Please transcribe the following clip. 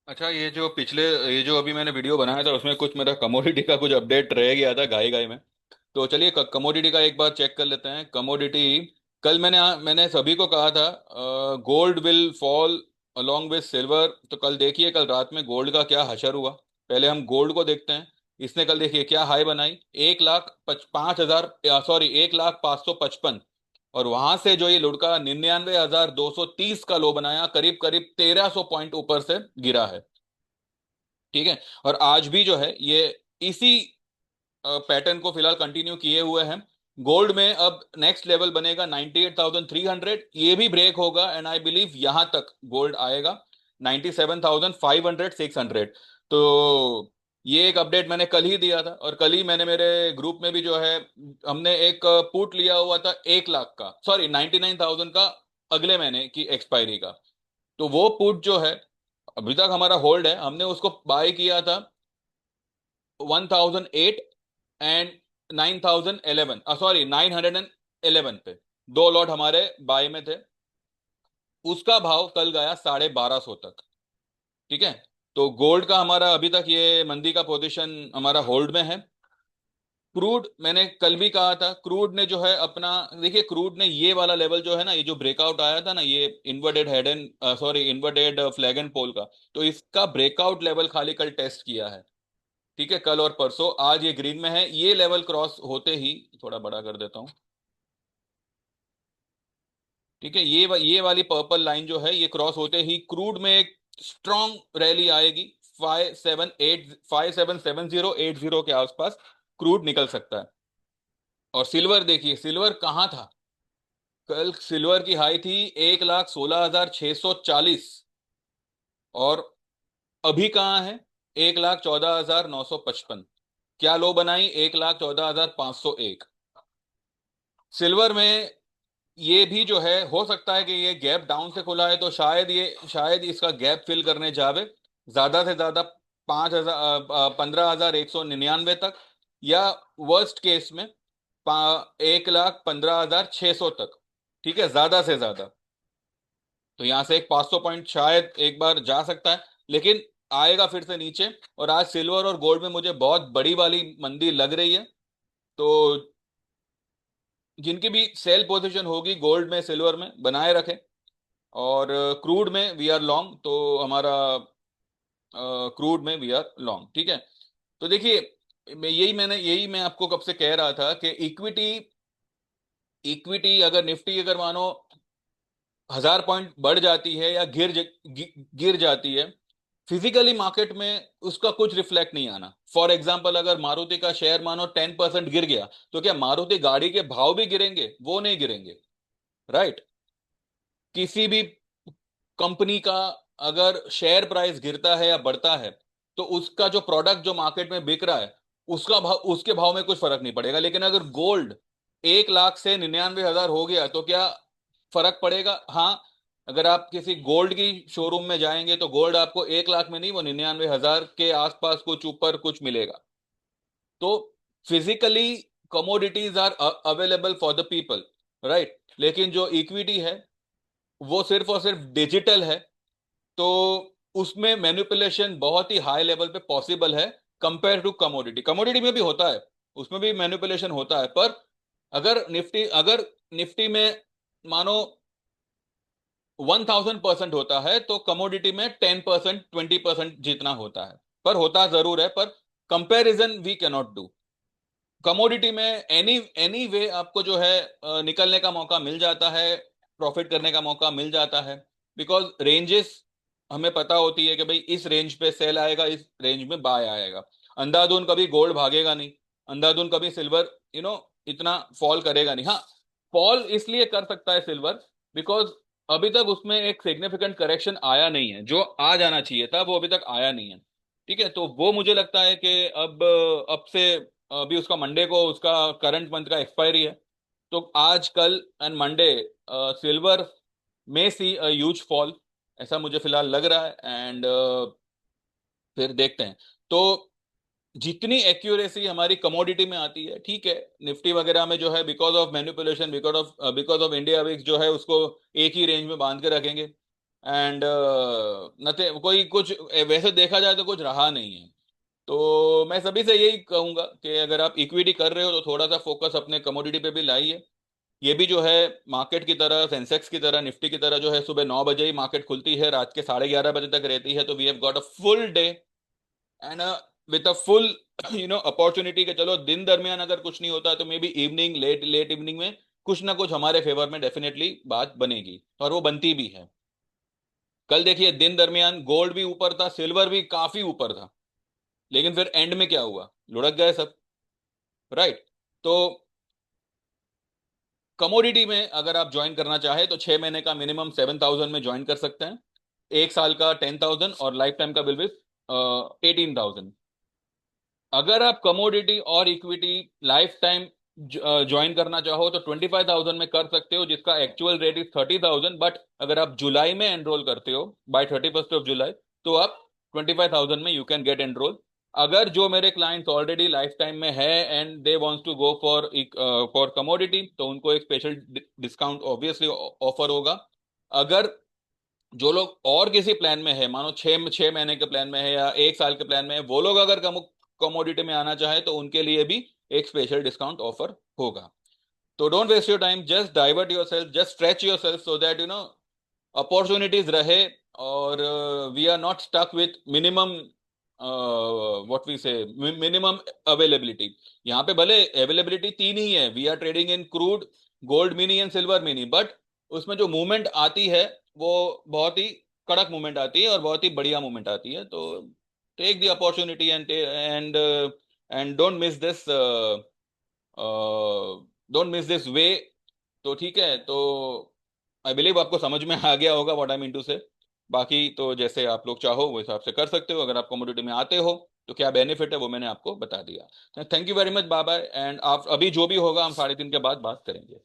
अच्छा, ये जो अभी मैंने वीडियो बनाया था उसमें कुछ मेरा कमोडिटी का कुछ अपडेट रह गया था घाई घाई में। तो चलिए कमोडिटी का एक बार चेक कर लेते हैं। कमोडिटी कल मैंने सभी को कहा था gold will fall along with silver. तो कल देखिए, कल रात में गोल्ड का क्या हशर हुआ। पहले हम गोल्ड को देखते हैं। इसने कल देखिए क्या हाई बनाई, 1,05,000, सॉरी 1,05,55। और वहां से जो ये लुढ़का 99,230 का लो बनाया, करीब करीब 1,300 पॉइंट ऊपर से गिरा है। ठीक है। और आज भी जो है ये इसी पैटर्न को फिलहाल कंटिन्यू किए हुए हैं। गोल्ड में अब नेक्स्ट लेवल बनेगा 98,300, ये भी ब्रेक होगा एंड आई बिलीव यहां तक गोल्ड आएगा 97,500 600। तो ये एक अपडेट मैंने कल ही दिया था, और कल ही मैंने मेरे ग्रुप में भी जो है हमने एक पुट लिया हुआ था 1 लाख का, सॉरी 99,000 का, अगले महीने की एक्सपायरी का। तो वो पुट जो है अभी तक हमारा होल्ड है। हमने उसको बाय किया था 1,008 एंड 9,011, सॉरी 911 पे। दो लॉट हमारे बाय में थे। उसका भाव कल गया 1,250 तक। ठीक है। तो गोल्ड का हमारा अभी तक ये मंदी का पोजीशन हमारा होल्ड में है। क्रूड मैंने कल भी कहा था, क्रूड ने जो है अपना, देखिए क्रूड ने ये वाला लेवल जो है ना, ये जो ब्रेकआउट आया था ना, ये inverted head and sorry inverted flag and pole का, तो इसका ब्रेकआउट लेवल खाली कल टेस्ट किया है। ठीक है, कल और परसों। आज ये ग्रीन में है। ये लेवल क्रॉस होते ही, थोड़ा बड़ा कर देता हूं। ठीक है, ये वाली पर्पल लाइन जो है, ये क्रॉस होते ही क्रूड में एक स्ट्रॉन्ग रैली आएगी। 577080 के आसपास क्रूड निकल सकता है। और सिल्वर देखिए, सिल्वर कहाँ था कल? सिल्वर की हाई थी 1,16,640, और अभी कहाँ है? 1,14,955। क्या लो बनाई? 1,14,501। सिल्वर में ये भी जो है, हो सकता है कि ये गैप डाउन से खुला है, तो शायद इसका गैप फिल करने जावे ज्यादा से ज्यादा 15,199 तक, या वर्स्ट केस में 1,15,600 तक। ठीक है, ज्यादा से ज्यादा। तो यहां से एक 500 पॉइंट शायद एक बार जा सकता है, लेकिन आएगा फिर से नीचे। और आज सिल्वर और गोल्ड में मुझे बहुत बड़ी वाली मंदी लग रही है। तो जिनकी भी सेल पोजीशन होगी गोल्ड में सिल्वर में, बनाए रखें। और क्रूड में वी आर लॉन्ग, तो हमारा क्रूड में वी आर लॉन्ग। ठीक है। तो देखिए, यही मैं आपको कब से कह रहा था कि इक्विटी इक्विटी अगर निफ्टी अगर मानो 1,000 पॉइंट बढ़ जाती है या गिर जाती है, फिजिकली मार्केट में उसका कुछ रिफ्लेक्ट नहीं आना। फॉर एग्जाम्पल, अगर मारुति का शेयर मानो 10% गिर गया, तो क्या मारुति गाड़ी के भाव भी गिरेंगे? वो नहीं गिरेंगे। राइट। किसी भी कंपनी का अगर शेयर प्राइस गिरता है या बढ़ता है, तो उसका जो प्रोडक्ट जो मार्केट में बिक रहा है, उसके भाव में कुछ फर्क नहीं पड़ेगा। लेकिन अगर गोल्ड 1 लाख से 99,000 हो गया, तो क्या फर्क पड़ेगा? हाँ। अगर आप किसी गोल्ड की शोरूम में जाएंगे, तो गोल्ड आपको 1 लाख में नहीं, वो 99,000 के आसपास कुछ ऊपर कुछ मिलेगा। तो physically commodities are available for the people, right. लेकिन जो इक्विटी है वो सिर्फ और सिर्फ डिजिटल है। तो उसमें मैनिपुलेशन बहुत ही हाई लेवल पे पॉसिबल है, कंपेयर टू कमोडिटी। कमोडिटी में भी होता है, उसमें भी मैनिपुलेशन होता है, पर अगर निफ्टी में मानो 1,000% होता है, तो कमोडिटी में 10% 20% जितना होता है। पर होता जरूर है, पर comparison we cannot do. Commodity में एनी एनी वे आपको जो है निकलने का मौका मिल जाता है, प्रॉफिट करने का मौका मिल जाता है। बिकॉज रेंजेस हमें पता होती है कि भाई इस रेंज पे सेल आएगा, इस रेंज में बाय आएगा। अंधाधुन कभी गोल्ड भागेगा नहीं, अंधाधुन कभी सिल्वर इतना फॉल करेगा नहीं। हाँ, फॉल इसलिए कर सकता है सिल्वर, बिकॉज अभी तक उसमें एक सिग्निफिकेंट करेक्शन आया नहीं है। जो आ जाना चाहिए था वो अभी तक आया नहीं है। ठीक है। तो वो मुझे लगता है कि अब से, अभी उसका मंडे को उसका करंट मंथ का एक्सपायरी है। तो आज कल एंड मंडे सिल्वर में सी ह्यूज फॉल, ऐसा मुझे फिलहाल लग रहा है। एंड फिर देखते हैं। तो जितनी एक्यूरेसी हमारी कमोडिटी में आती है, ठीक है, निफ्टी वगैरह में जो है because of manipulation, because of India VIX जो है उसको एक ही रेंज में बांध के रखेंगे। एंड नथे कोई कुछ वैसे देखा जाए तो कुछ रहा नहीं है। तो मैं सभी से यही कहूंगा कि अगर आप इक्विटी कर रहे हो तो थोड़ा सा फोकस अपने कमोडिटी पे भी लाइए। ये भी जो है मार्केट की तरह, सेंसेक्स की तरह, निफ्टी की तरह जो है सुबह 9 बजे ही मार्केट खुलती है, रात के 11:30 बजे तक रहती है। तो we have got a full day and with a full opportunity के चलो दिन दरमियान अगर कुछ नहीं होता तो maybe evening, late late evening में कुछ ना कुछ हमारे फेवर में डेफिनेटली बात बनेगी, और वो बनती भी है। कल देखिए दिन दरमियान गोल्ड भी ऊपर था, सिल्वर भी काफी ऊपर था, लेकिन फिर एंड में क्या हुआ, लुढ़क गए सब। राइट। तो कमोडिटी में अगर आप ज्वाइन करना चाहे तो 6 महीने का मिनिमम 7,000 में ज्वाइन कर सकते हैं, 1 साल का 10,000 और लाइफ टाइम का बिल विथ 18,000। अगर आप कमोडिटी और इक्विटी लाइफ टाइम ज्वाइन करना चाहो तो 25,000 में कर सकते हो, जिसका एक्चुअल रेट इज 30,000। बट अगर आप जुलाई में एनरोल करते हो बाय 31 जुलाई, तो आप 25,000 में यू कैन गेट एनरोल। अगर जो मेरे क्लाइंट्स ऑलरेडी लाइफ टाइम में है and they wants to go for commodity, तो उनको एक स्पेशल डिस्काउंट ऑब्वियसली ऑफर होगा। अगर जो लोग और किसी प्लान में है, मानो 6 महीने के प्लान में है या 1 साल के प्लान में है, वो लोग अगर कमोडिटी में आना चाहे तो उनके लिए भी एक स्पेशल डिस्काउंट ऑफर होगा। तो don't waste your time, just divert yourself, just stretch yourself so that opportunities रहे, और we are not stuck with minimum what we say minimum availability. यहाँ पे भले अवेलेबिलिटी तीन ही है, we are trading in crude, gold mini and silver mini, but उसमें जो मूवमेंट आती है वो बहुत ही कड़क मूवमेंट आती है और बहुत ही बढ़िया मूवमेंट आती है। तो take the opportunity and don't miss this way. तो ठीक है, तो आई बिलीव आपको समझ में आ गया होगा व्हाट आई मीन टू से। बाकी तो जैसे आप लोग चाहो वो हिसाब से कर सकते हो, अगर आप कमोडिटी में आते हो तो क्या बेनिफिट है वो मैंने आपको बता दिया। Thank you very much, bye bye, and आप अभी जो भी होगा हम 3:30 के बाद बात करेंगे।